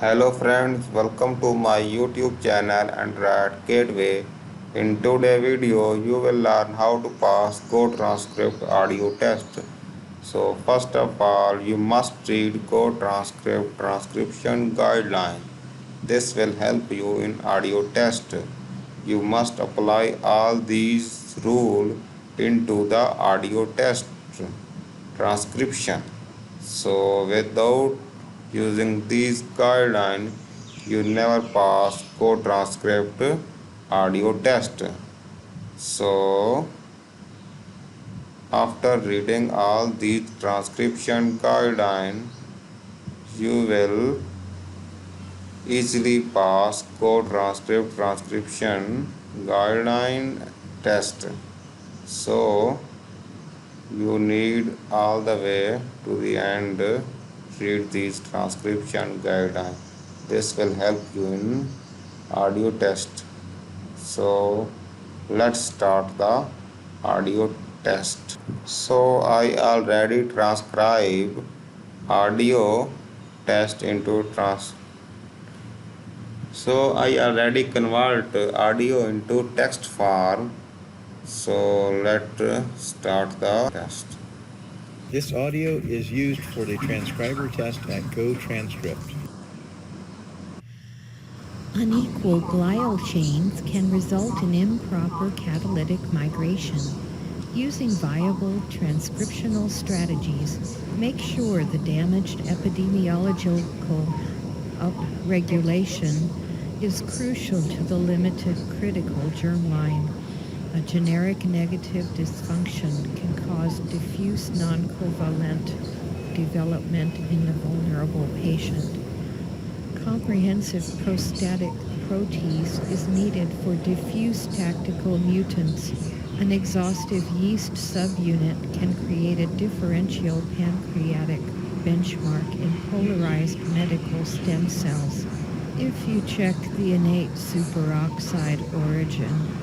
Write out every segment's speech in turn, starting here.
Hello friends, welcome to my YouTube channel Android Gateway. In today's video, you will learn how to pass GoTranscript audio test. So first of all, you must read GoTranscript transcription guideline. This will help you in audio test. You must apply all these rules into the audio test transcription. So without using these guidelines, you never pass co-transcript audio test. So after reading all these transcription guidelines, you will easily pass co-transcript transcription guideline test. So you need all the way to the end read these transcription guidelines. This will help you in audio test. So let's start the audio test. So I already transcribe audio test into So I already convert audio into text form. So let's start the test. This audio is used for the transcriber test at GoTranscript. Unequal glial chains can result in improper catalytic migration. Using viable transcriptional strategies, make sure the damaged epidemiological upregulation is crucial to the limited critical germline. A generic negative dysfunction can cause diffuse non-covalent development in the vulnerable patient. Comprehensive prostatic protease is needed for diffuse tactical mutants. An exhaustive yeast subunit can create a differential pancreatic benchmark in polarized medical stem cells. If you check the innate superoxide origin,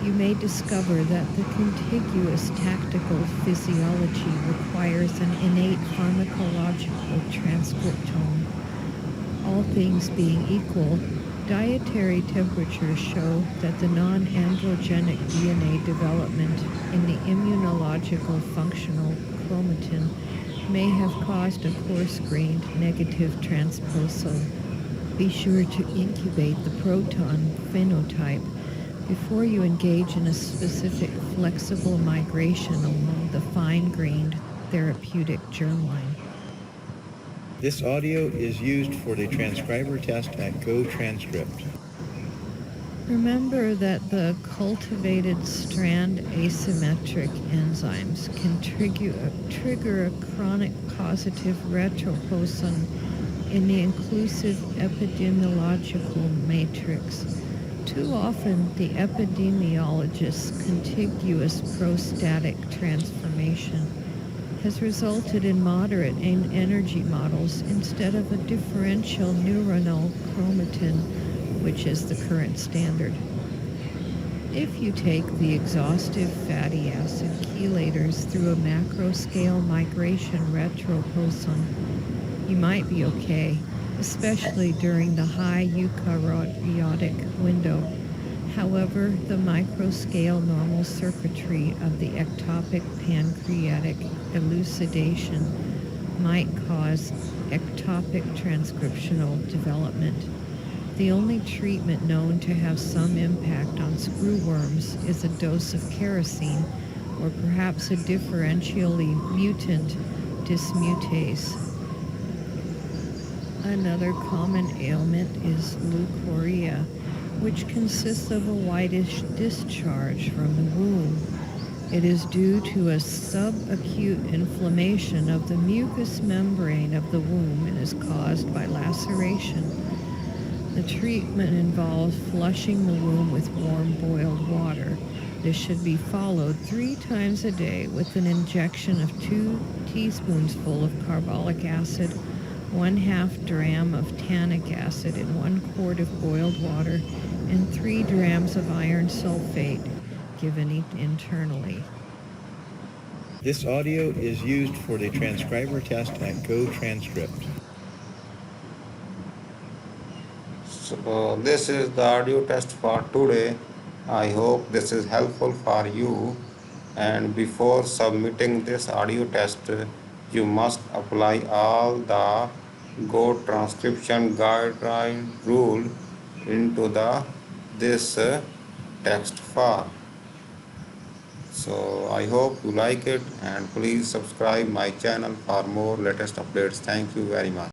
you may discover that the contiguous tactical physiology requires an innate pharmacological transcriptome. All things being equal, dietary temperatures show that the non-androgenic DNA development in the immunological functional chromatin may have caused a coarse-grained negative transposon. Be sure to incubate the proton phenotype before you engage in a specific flexible migration along the fine-grained therapeutic germline. This audio is used for the transcriber test at GoTranscript. Remember that the cultivated strand asymmetric enzymes can trigger a chronic causative retroposon in the inclusive epidemiological matrix. Too often, the epidemiologist's contiguous prostatic transformation has resulted in moderate energy models instead of a differential neuronal chromatin, which is the current standard. If you take the exhaustive fatty acid chelators through a macro-scale migration retroposon, you might be okay, especially during the high eukaryotic window. However, the microscale normal circuitry of the ectopic pancreatic elucidation might cause ectopic transcriptional development. The only treatment known to have some impact on screwworms is a dose of kerosene, or perhaps a differentially mutant dismutase. Another common ailment is leukorrhea, which consists of a whitish discharge from the womb. It is due to a subacute inflammation of the mucous membrane of the womb and is caused by laceration. The treatment involves flushing the womb with warm boiled water. This should be followed 3 times a day with an injection of 2 teaspoonsful of carbolic acid, 1/2 dram of tannic acid in 1 quart of boiled water, and 3 grams of iron sulfate given internally. This audio is used for the transcriber test at GoTranscript. So this is the audio test for today. I hope this is helpful for you. And before submitting this audio test, you must apply all the Go transcription guideline rule into the this text file. So I hope you like it, and please subscribe my channel for more latest updates. Thank you very much.